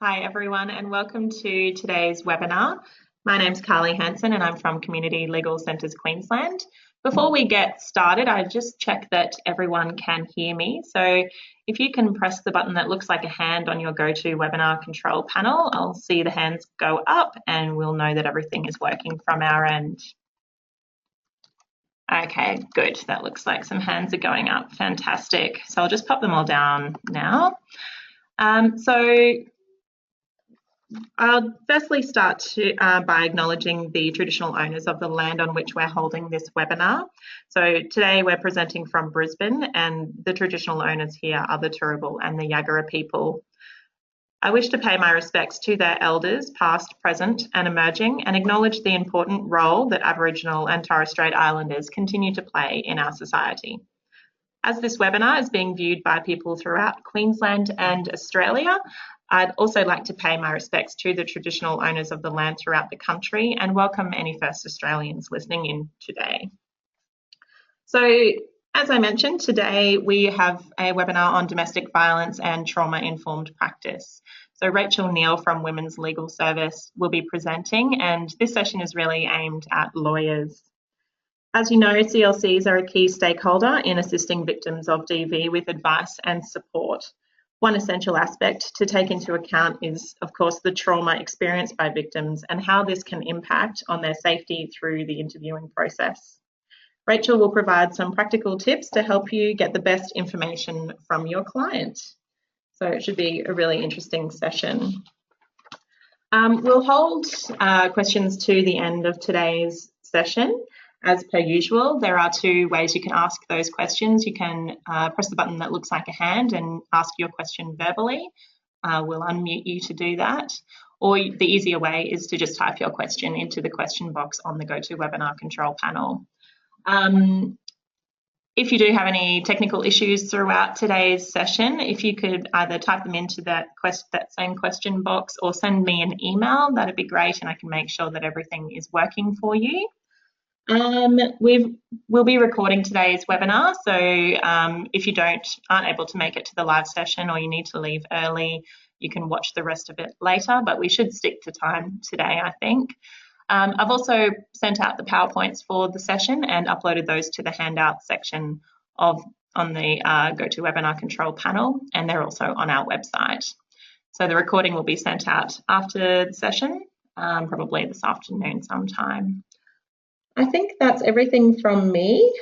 Hi everyone and welcome to today's webinar. My name's Carly Hansen and I'm from Community Legal Centres Queensland. Before we get started, I just check that everyone can hear me. So if you can press the button that looks like a hand on your GoToWebinar control panel, I'll see the hands go up and we'll know that everything is working from our end. Okay, good. That looks like some hands are going up. Fantastic. So I'll just pop them all down now. I'll firstly start by acknowledging the traditional owners of the land on which we're holding this webinar. So today we're presenting from Brisbane and the traditional owners here are the Turrbal and the Yagara people. I wish to pay my respects to their elders, past, present and emerging, and acknowledge the important role that Aboriginal and Torres Strait Islanders continue to play in our society. As this webinar is being viewed by people throughout Queensland and Australia, I'd also like to pay my respects to the traditional owners of the land throughout the country and welcome any First Australians listening in today. So, as I mentioned, today we have a webinar on domestic violence and trauma-informed practice. So Rachel Neal from Women's Legal Service will be presenting, and this session is really aimed at lawyers. As you know, CLCs are a key stakeholder in assisting victims of DV with advice and support. One essential aspect to take into account is, of course, the trauma experienced by victims and how this can impact on their safety through the interviewing process. Rachel will provide some practical tips to help you get the best information from your client. So it should be a really interesting session. We'll hold questions to the end of today's session. As per usual, there are two ways you can ask those questions. You can press the button that looks like a hand and ask your question verbally. We'll unmute you to do that. Or the easier way is to just type your question into the question box on the GoToWebinar control panel. If you do have any technical issues throughout today's session, if you could either type them into that same question box or send me an email, that'd be great, and I can make sure that everything is working for you. We'll be recording today's webinar, so if you aren't able to make it to the live session or you need to leave early, you can watch the rest of it later, but we should stick to time today, I think. I've also sent out the PowerPoints for the session and uploaded those to the handout section on the GoToWebinar control panel, and they're also on our website. So the recording will be sent out after the session, probably this afternoon sometime. I think that's everything from me.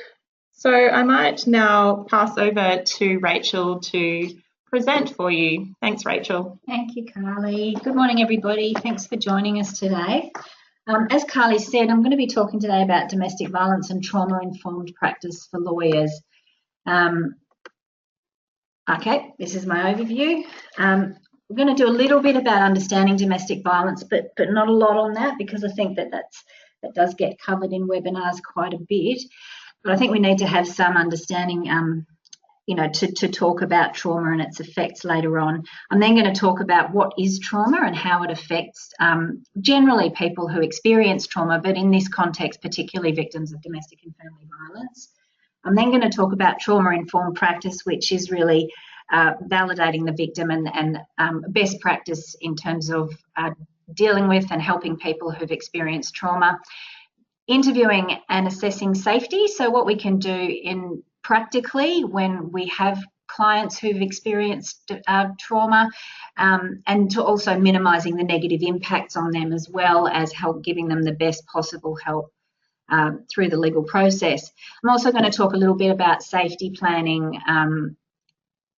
So I might now pass over to Rachel to present for you. Thanks, Rachel. Thank you, Carly. Good morning, everybody. Thanks for joining us today. As Carly said, I'm going to be talking today about domestic violence and trauma-informed practice for lawyers. Okay, this is my overview. We're going to do a little bit about understanding domestic violence, but not a lot on that, because I think that does get covered in webinars quite a bit. But I think we need to have some understanding, to talk about trauma and its effects later on. I'm then going to talk about what is trauma and how it affects generally people who experience trauma, but in this context, particularly victims of domestic and family violence. I'm then going to talk about trauma-informed practice, which is really validating the victim and best practice in terms of dealing with and helping people who've experienced trauma. Interviewing and assessing safety, so what we can do practically when we have clients who've experienced trauma, and to also minimising the negative impacts on them, as well as giving them the best possible help through the legal process. I'm also going to talk a little bit about safety planning,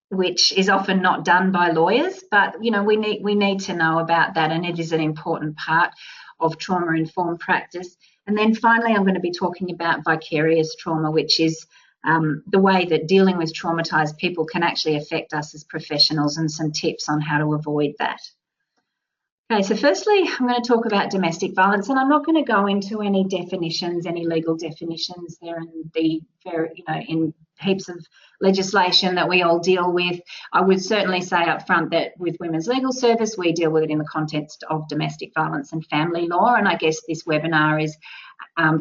which is often not done by lawyers, but we need to know about that, and it is an important part of trauma-informed practice. And then finally, I'm going to be talking about vicarious trauma, which is the way that dealing with traumatised people can actually affect us as professionals, and some tips on how to avoid that. Okay, so firstly, I'm going to talk about domestic violence, and I'm not going to go into any definitions, any legal definitions. They're in heaps of legislation that we all deal with. I would certainly say up front that with Women's Legal Service, we deal with it in the context of domestic violence and family law, and I guess this webinar is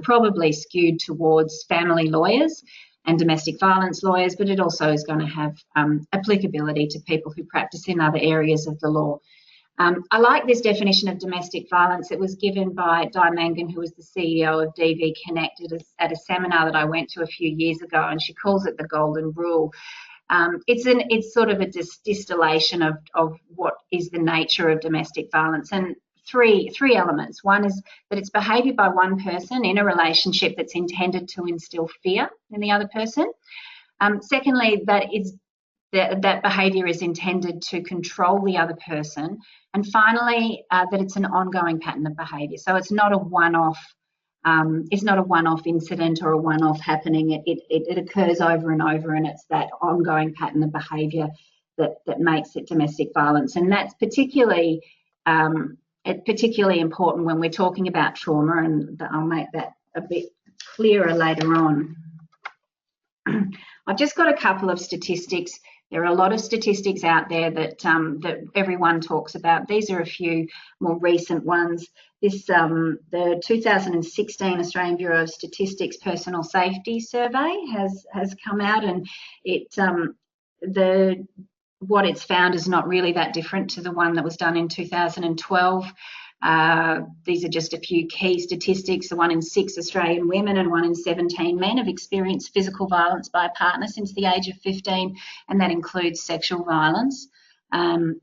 probably skewed towards family lawyers and domestic violence lawyers, but it also is going to have applicability to people who practice in other areas of the law. I like this definition of domestic violence. It was given by Di Mangan, who was the CEO of DV Connect at a seminar that I went to a few years ago, and she calls it the golden rule. It's sort of a distillation of what is the nature of domestic violence, and three elements. One is that it's behaviour by one person in a relationship that's intended to instill fear in the other person. Secondly, that behaviour is intended to control the other person. And finally, that it's an ongoing pattern of behaviour. So it's not a one-off. It's not a one-off incident or a one-off happening. It occurs over and over, and it's that ongoing pattern of behaviour that makes it domestic violence. And that's particularly important when we're talking about trauma, and I'll make that a bit clearer later on. I've just got a couple of statistics. There are a lot of statistics out there that everyone talks about. These are a few more recent ones. The 2016 Australian Bureau of Statistics Personal Safety Survey has come out, and what it's found is not really that different to the one that was done in 2012. These are just a few key statistics. The 1 in 6 Australian women and 1 in 17 men have experienced physical violence by a partner since the age of 15, and that includes sexual violence. And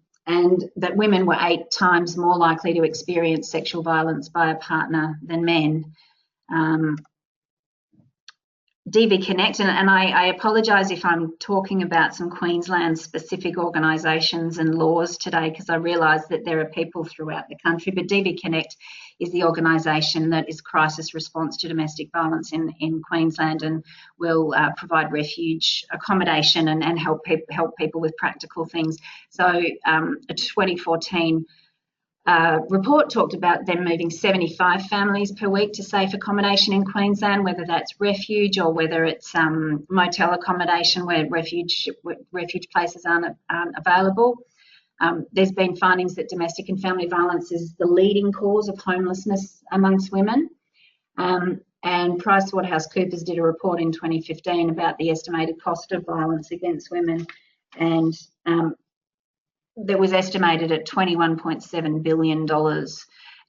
that women were 8 times more likely to experience sexual violence by a partner than men. DV Connect, and I apologise if I'm talking about some Queensland-specific organisations and laws today, because I realise that there are people throughout the country, but DV Connect is the organisation that is crisis response to domestic violence in Queensland, and will provide refuge accommodation and help people with practical things. So a 2014 report talked about them moving 75 families per week to safe accommodation in Queensland, whether that's refuge or whether it's motel accommodation where refuge places aren't available. There's been findings that domestic and family violence is the leading cause of homelessness amongst women. And PricewaterhouseCoopers did a report in 2015 about the estimated cost of violence against women, and that was estimated at $21.7 billion,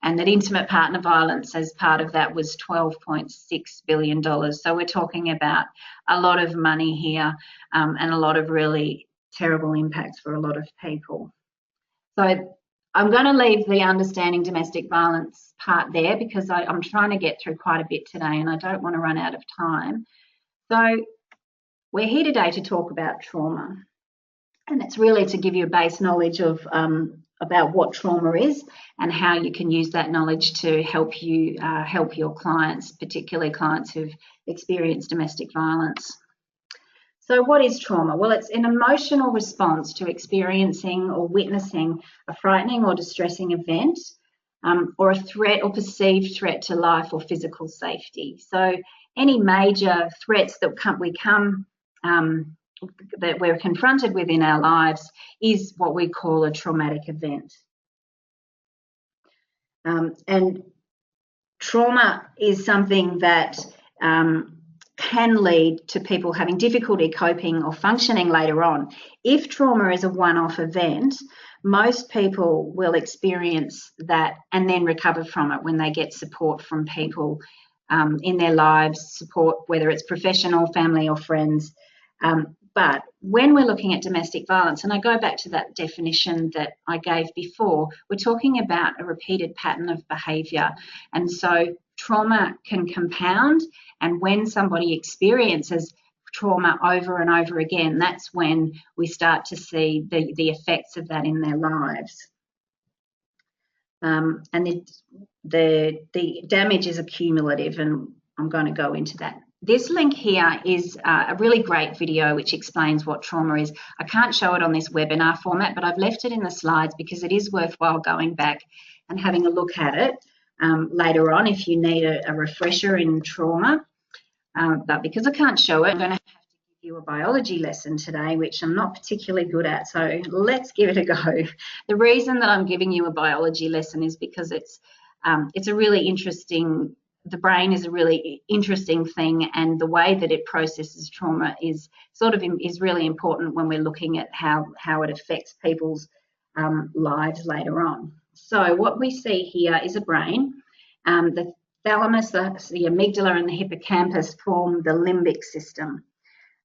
and that intimate partner violence as part of that was $12.6 billion. So we're talking about a lot of money here, and a lot of really terrible impacts for a lot of people. So I'm going to leave the understanding domestic violence part there, because I'm trying to get through quite a bit today and I don't want to run out of time. So we're here today to talk about trauma. And it's really to give you a base knowledge of about what trauma is and how you can use that knowledge to help you help your clients, particularly clients who've experienced domestic violence. So what is trauma? Well, it's an emotional response to experiencing or witnessing a frightening or distressing event, or a threat or perceived threat to life or physical safety. So any major threats that that we're confronted with in our lives is what we call a traumatic event. And trauma is something that can lead to people having difficulty coping or functioning later on. If trauma is a one-off event, most people will experience that and then recover from it when they get support from people in their lives, support whether it's professional, family or friends. But when we're looking at domestic violence, and I go back to that definition that I gave before, we're talking about a repeated pattern of behaviour. And so trauma can compound, and when somebody experiences trauma over and over again, that's when we start to see the effects of that in their lives. And the damage is accumulative, and I'm going to go into that. This link here is a really great video which explains what trauma is. I can't show it on this webinar format, but I've left it in the slides because it is worthwhile going back and having a look at it later on if you need a refresher in trauma. But because I can't show it, I'm going to have to give you a biology lesson today, which I'm not particularly good at, so let's give it a go. The reason that I'm giving you a biology lesson is because it's a really interesting. The brain is a really interesting thing, and the way that it processes trauma is really important when we're looking at how it affects people's lives later on. So what we see here is a brain. The thalamus, the amygdala and the hippocampus form the limbic system.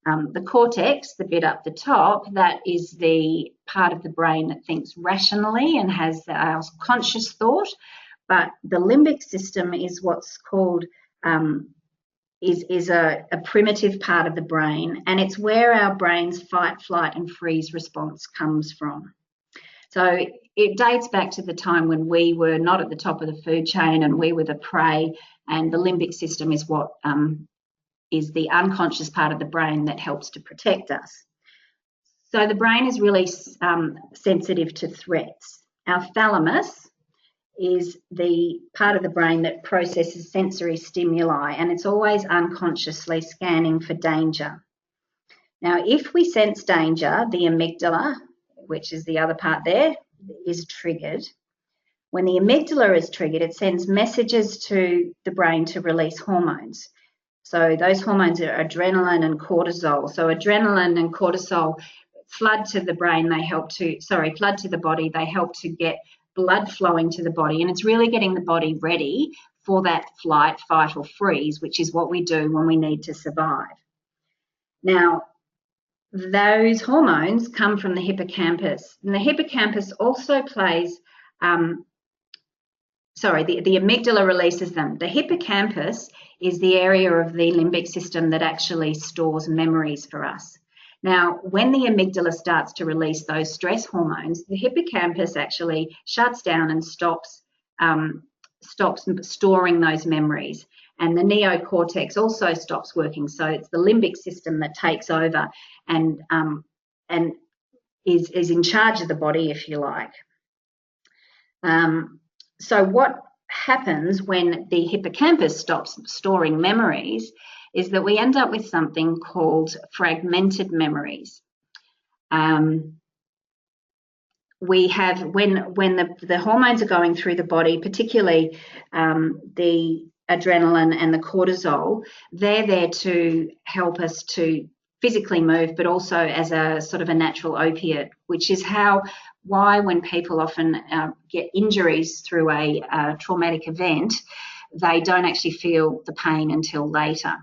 The cortex, the bit up the top, that is the part of the brain that thinks rationally and has our conscious thought. But the limbic system is what's called is a primitive part of the brain, and it's where our brain's fight, flight, and freeze response comes from. So it dates back to the time when we were not at the top of the food chain and we were the prey, and the limbic system is what is the unconscious part of the brain that helps to protect us. So the brain is really sensitive to threats. Our thalamus is the part of the brain that processes sensory stimuli, and it's always unconsciously scanning for danger. Now, if we sense danger, the amygdala, which is the other part there, is triggered. When the amygdala is triggered, it sends messages to the brain to release hormones. So those hormones are adrenaline and cortisol. So adrenaline and cortisol flood to the brain, flood to the body, they help to get blood flowing to the body, and it's really getting the body ready for that flight, fight, or freeze, which is what we do when we need to survive. Now, those hormones come from the hippocampus, and the hippocampus also plays, the amygdala releases them. The hippocampus is the area of the limbic system that actually stores memories for us. Now, when the amygdala starts to release those stress hormones, the hippocampus actually shuts down and stops storing those memories. And the neocortex also stops working. So it's the limbic system that takes over and is in charge of the body, if you like. So what happens when the hippocampus stops storing memories is that we end up with something called fragmented memories. We have, when the hormones are going through the body, particularly the adrenaline and the cortisol, they're there to help us to physically move, but also as a sort of a natural opiate, which is why when people often get injuries through a traumatic event, they don't actually feel the pain until later.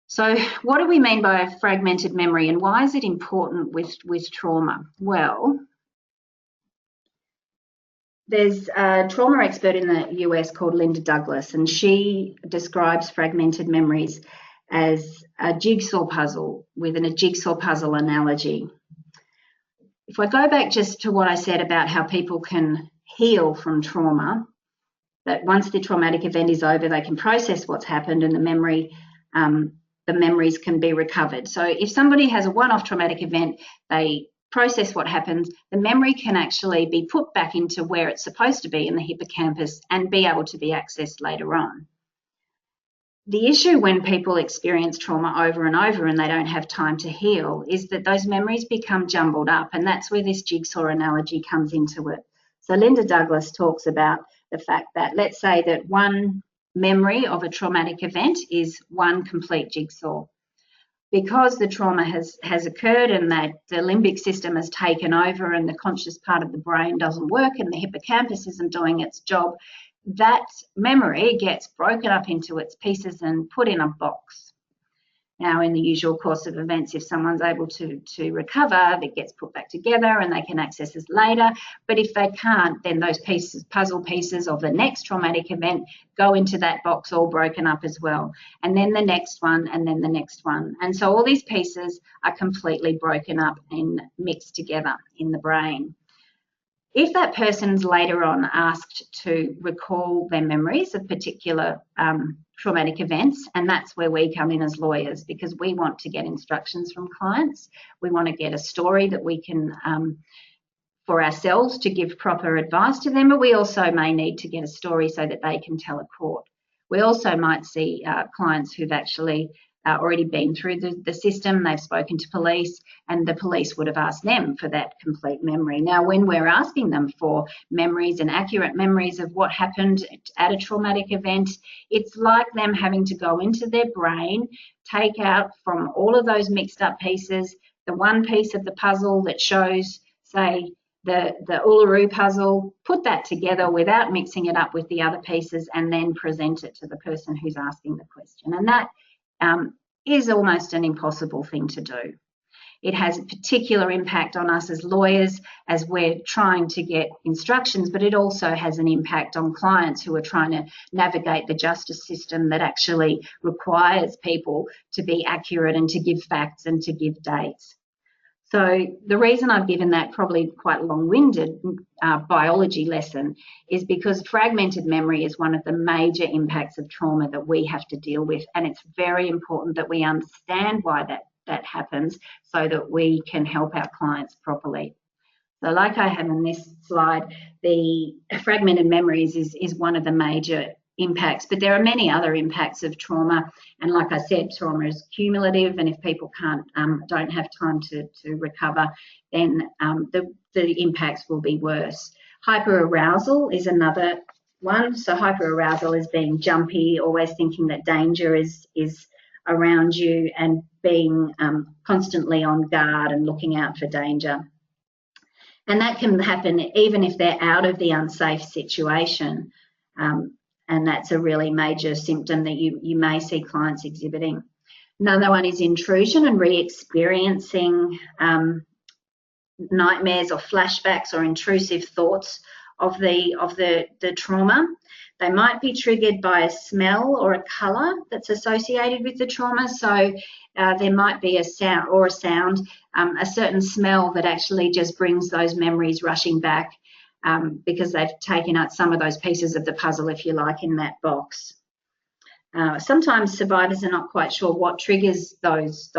So what do we mean by fragmented memory, and why is it important with trauma? Well, there's a trauma expert in the US called Linda Douglas, and she describes fragmented memories as a jigsaw puzzle, within a jigsaw puzzle analogy. If I go back just to what I said about how people can heal from trauma, that once the traumatic event is over, they can process what's happened and the memories can be recovered. So if somebody has a one-off traumatic event, they process what happens, the memory can actually be put back into where it's supposed to be in the hippocampus and be able to be accessed later on. The issue when people experience trauma over and over and they don't have time to heal is that those memories become jumbled up, and that's where this jigsaw analogy comes into it. So Linda Douglas talks about the fact that, let's say that one memory of a traumatic event is one complete jigsaw. Because the trauma has occurred and that the limbic system has taken over and the conscious part of the brain doesn't work and the hippocampus isn't doing its job, that memory gets broken up into its pieces and put in a box. Now, in the usual course of events, if someone's able to recover, it gets put back together and they can access it later. But if they can't, then those puzzle pieces of the next traumatic event go into that box all broken up as well. And then the next one, and then the next one. And so all these pieces are completely broken up and mixed together in the brain. If that person's later on asked to recall their memories of particular traumatic events, and that's where we come in as lawyers, because we want to get instructions from clients. We want to get a story that we can, for ourselves, to give proper advice to them, but we also may need to get a story so that they can tell a court. We also might see clients who've actually already been through the system, they've spoken to police, and the police would have asked them for that complete memory. Now, when we're asking them for memories and accurate memories of what happened at a traumatic event, it's like them having to go into their brain, take out from all of those mixed up pieces, the one piece of the puzzle that shows, say, the Uluru puzzle, put that together without mixing it up with the other pieces, and then present it to the person who's asking the question. And that is almost an impossible thing to do. It has a particular impact on us as lawyers as we're trying to get instructions, but it also has an impact on clients who are trying to navigate the justice system that actually requires people to be accurate and to give facts and to give dates. So the reason I've given that probably quite long-winded biology lesson is because fragmented memory is one of the major impacts of trauma that we have to deal with, and it's very important that we understand why that happens so that we can help our clients properly. So like I have in this slide, the fragmented memories is one of the major impacts, but there are many other impacts of trauma, and like I said, trauma is cumulative, and if people don't have time to recover, then the impacts will be worse. Hyperarousal is another one. So hyperarousal is being jumpy, always thinking that danger is around you, and being constantly on guard and looking out for danger. And that can happen even if they're out of the unsafe situation. And that's a really major symptom that you may see clients exhibiting. Another one is intrusion and re-experiencing nightmares or flashbacks or intrusive thoughts of the trauma. They might be triggered by a smell or a colour that's associated with the trauma. So there might be a sound, a certain smell that actually just brings those memories rushing back. Because they've taken out some of those pieces of the puzzle, if you like, in that box. Sometimes survivors are not quite sure what triggers those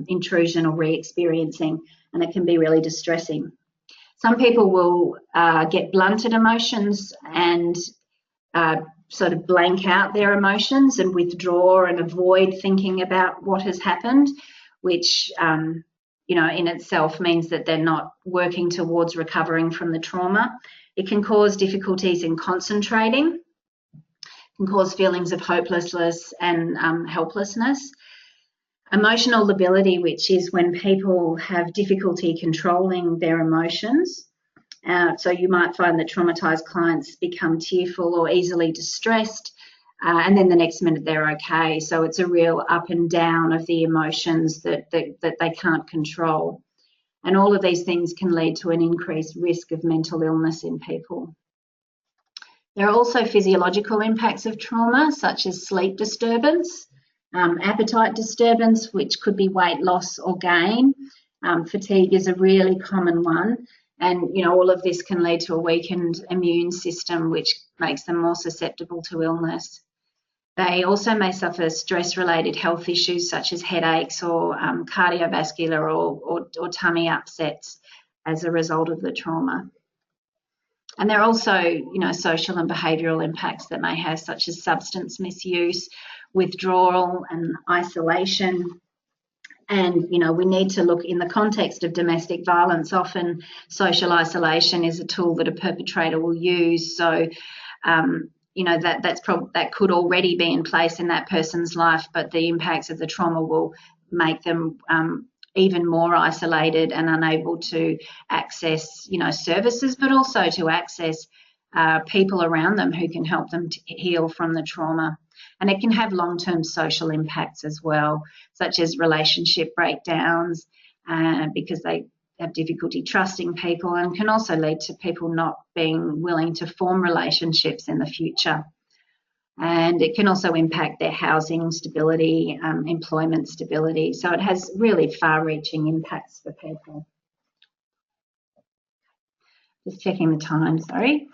intrusion or re-experiencing, and it can be really distressing. Some people will get blunted emotions and sort of blank out their emotions and withdraw and avoid thinking about what has happened, which in itself means that they're not working towards recovering from the trauma. It can cause difficulties in concentrating, can cause feelings of hopelessness and helplessness. Emotional lability, which is when people have difficulty controlling their emotions. So you might find that traumatised clients become tearful or easily distressed, and then the next minute they're okay. So it's a real up and down of the emotions that they can't control. And all of these things can lead to an increased risk of mental illness in people. There are also physiological impacts of trauma, such as sleep disturbance, appetite disturbance, which could be weight loss or gain. Fatigue is a really common one. And, all of this can lead to a weakened immune system, which makes them more susceptible to illness. They also may suffer stress-related health issues such as headaches or cardiovascular or tummy upsets as a result of the trauma. And there are also, social and behavioural impacts that may have, such as substance misuse, withdrawal and isolation. And, we need to look in the context of domestic violence. Often social isolation is a tool that a perpetrator will use. So, that could already be in place in that person's life, but the impacts of the trauma will make them even more isolated and unable to access, services, but also to access people around them who can help them to heal from the trauma. And it can have long-term social impacts as well, such as relationship breakdowns, because they have difficulty trusting people, and can also lead to people not being willing to form relationships in the future. And it can also impact their housing stability, employment stability. So it has really far-reaching impacts for people. Just checking the time, sorry.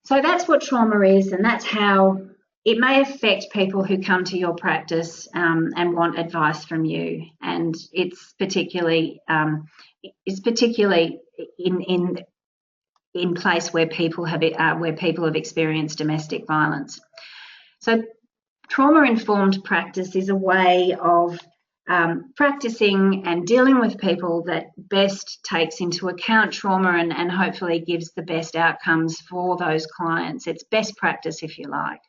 So that's what trauma is, and that's how it may affect people who come to your practice and want advice from you. And it's particularly in place where people have experienced domestic violence. So trauma-informed practice is a way of practicing and dealing with people that best takes into account trauma and hopefully gives the best outcomes for those clients. It's best practice, if you like.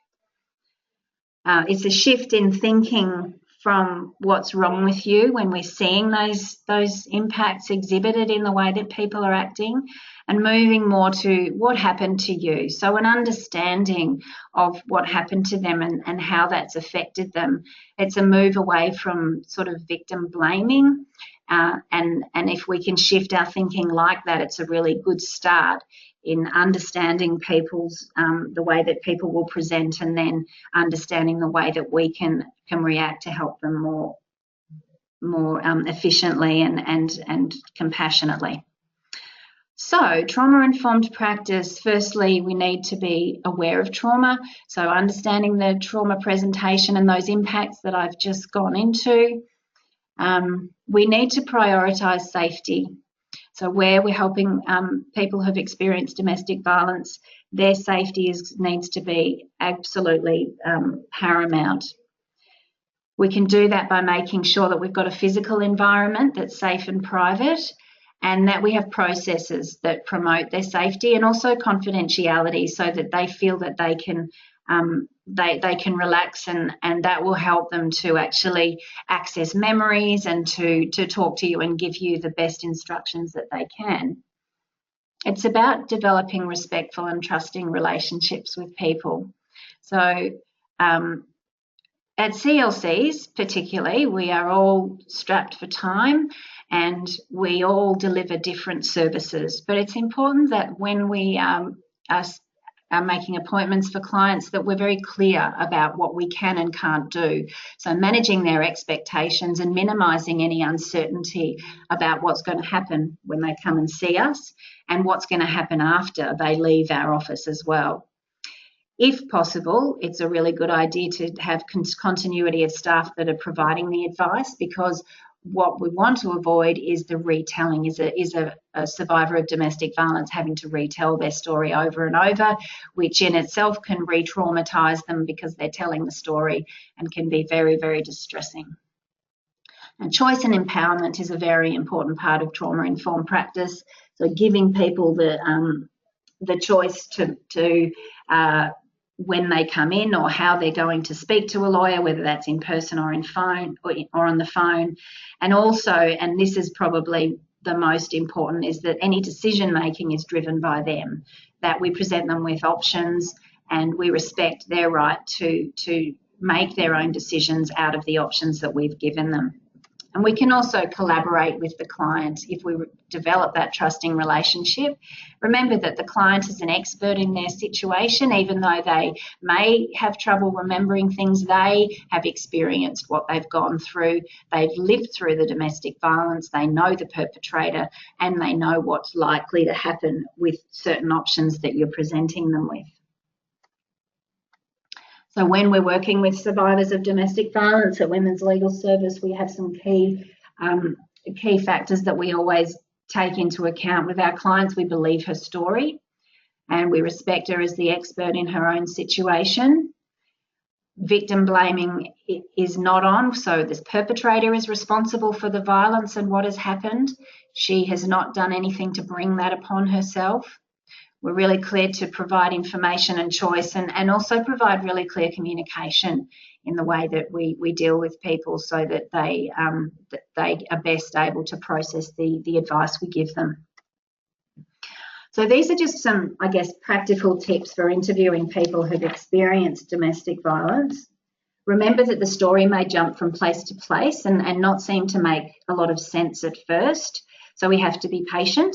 It's a shift in thinking from what's wrong with you when we're seeing those impacts exhibited in the way that people are acting, and moving more to what happened to you. So an understanding of what happened to them and how that's affected them. It's a move away from sort of victim blaming, and if we can shift our thinking like that, it's a really good start in understanding people's the way that people will present, and then understanding the way that we can react to help them more efficiently and compassionately. So trauma-informed practice, firstly, we need to be aware of trauma. So understanding the trauma presentation and those impacts that I've just gone into. We need to prioritise safety. So where we're helping people who've experienced domestic violence, their safety needs to be absolutely paramount. We can do that by making sure that we've got a physical environment that's safe and private, and that we have processes that promote their safety, and also confidentiality, so that they feel that they can relax, and that will help them to actually access memories and to talk to you and give you the best instructions that they can. It's about developing respectful and trusting relationships with people. So at CLCs particularly, we are all strapped for time and we all deliver different services. But it's important that when we are making appointments for clients, that we're very clear about what we can and can't do. So managing their expectations and minimising any uncertainty about what's going to happen when they come and see us, and what's going to happen after they leave our office as well. If possible, it's a really good idea to have continuity of staff that are providing the advice, because what we want to avoid is the retelling, is a survivor of domestic violence having to retell their story over and over, which in itself can re-traumatise them because they're telling the story, and can be very, very distressing. And choice and empowerment is a very important part of trauma-informed practice. So giving people the choice to when they come in, or how they're going to speak to a lawyer, whether that's in person or in phone or on the phone. And also, and this is probably the most important, is that any decision making is driven by them, that we present them with options and we respect their right to make their own decisions out of the options that we've given them. And we can also collaborate with the client if we develop that trusting relationship. Remember that the client is an expert in their situation, even though they may have trouble remembering things. They have experienced what they've gone through. They've lived through the domestic violence. They know the perpetrator, and they know what's likely to happen with certain options that you're presenting them with. So when we're working with survivors of domestic violence at Women's Legal Service, we have some key factors that we always take into account with our clients. We believe her story and we respect her as the expert in her own situation. Victim blaming is not on, so this perpetrator is responsible for the violence and what has happened. She has not done anything to bring that upon herself. We're really clear to provide information and choice, and also provide really clear communication in the way that we deal with people, so that they are best able to process the advice we give them. So these are just some, I guess, practical tips for interviewing people who've experienced domestic violence. Remember that the story may jump from place to place and not seem to make a lot of sense at first, so we have to be patient.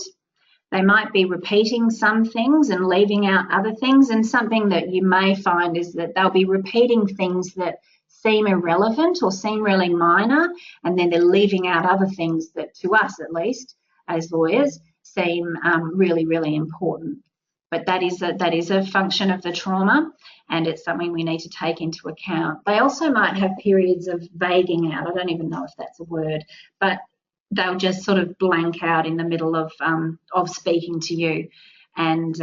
They might be repeating some things and leaving out other things, and something that you may find is that they'll be repeating things that seem irrelevant or seem really minor, and then they're leaving out other things that, to us at least, as lawyers, seem really, really important. But that is a function of the trauma, and it's something we need to take into account. They also might have periods of vaguing out. I don't even know if that's a word, but they'll just sort of blank out in the middle of speaking to you, and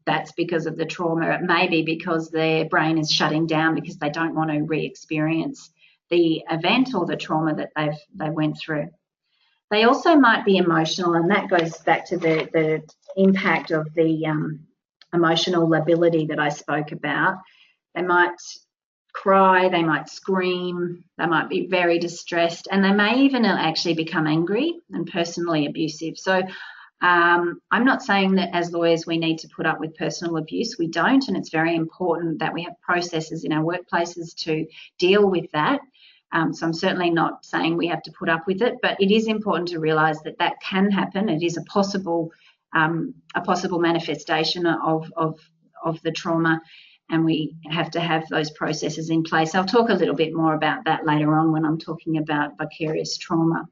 that's because of the trauma. It may be because their brain is shutting down because they don't want to re-experience the event or the trauma that they went through. They also might be emotional, and that goes back to the impact of the emotional lability that I spoke about. They might cry, they might scream, they might be very distressed, and they may even actually become angry and personally abusive. So I'm not saying that as lawyers we need to put up with personal abuse. We don't, and it's very important that we have processes in our workplaces to deal with that. So I'm certainly not saying we have to put up with it, but it is important to realise that that can happen. It is a possible manifestation of the trauma, and we have to have those processes in place. I'll talk a little bit more about that later on when I'm talking about vicarious trauma.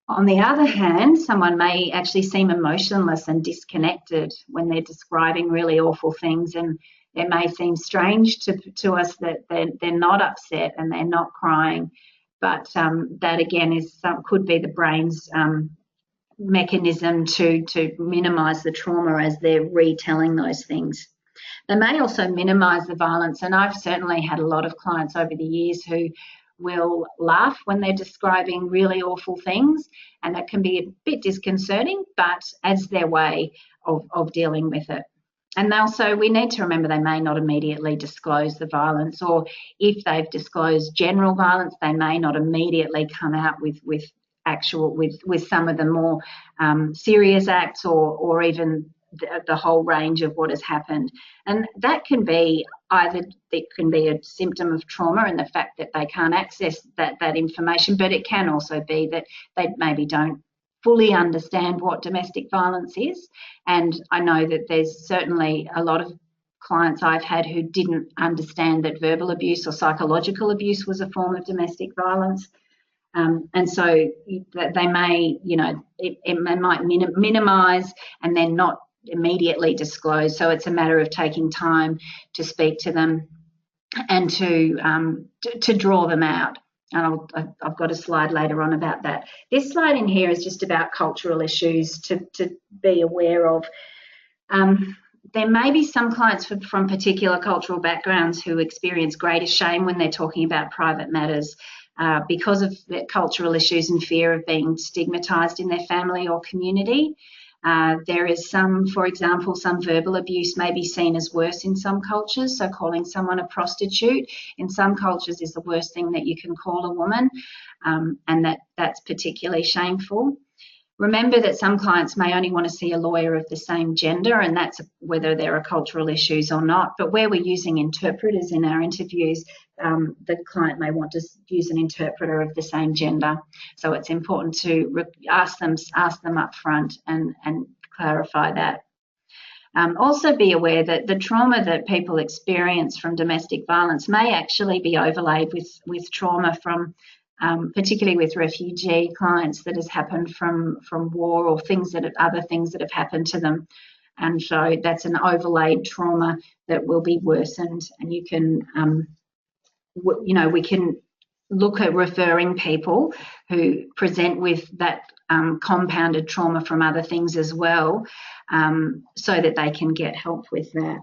On the other hand, someone may actually seem emotionless and disconnected when they're describing really awful things, and it may seem strange to us that they're not upset and they're not crying, but that again could be the brain's mechanism to minimise the trauma as they're retelling those things. They may also minimise the violence, and I've certainly had a lot of clients over the years who will laugh when they're describing really awful things, and that can be a bit disconcerting, but as their way of dealing with it. And also we need to remember they may not immediately disclose the violence, or if they've disclosed general violence, they may not immediately come out with some of the more serious acts, or even the whole range of what has happened. And that can be either it can be a symptom of trauma and the fact that they can't access that information, but it can also be that they maybe don't fully understand what domestic violence is. And I know that there's certainly a lot of clients I've had who didn't understand that verbal abuse or psychological abuse was a form of domestic violence. And so they may, it might minimise and then not immediately disclose. So it's a matter of taking time to speak to them and to draw them out. And I've got a slide later on about that. This slide in here is just about cultural issues to be aware of. There may be some clients from particular cultural backgrounds who experience greater shame when they're talking about private matters because of the cultural issues and fear of being stigmatised in their family or community. There is for example, some verbal abuse may be seen as worse in some cultures. So calling someone a prostitute in some cultures is the worst thing that you can call a woman, and that's particularly shameful. Remember that some clients may only want to see a lawyer of the same gender, and that's whether there are cultural issues or not. But where we're using interpreters in our interviews, the client may want to use an interpreter of the same gender. So it's important to ask them up front and clarify that. Also be aware that the trauma that people experience from domestic violence may actually be overlaid with trauma from particularly with refugee clients that has happened from war or other things that have happened to them. And so that's an overlaid trauma that will be worsened, and you can, we can look at referring people who present with that compounded trauma from other things as well, so that they can get help with that.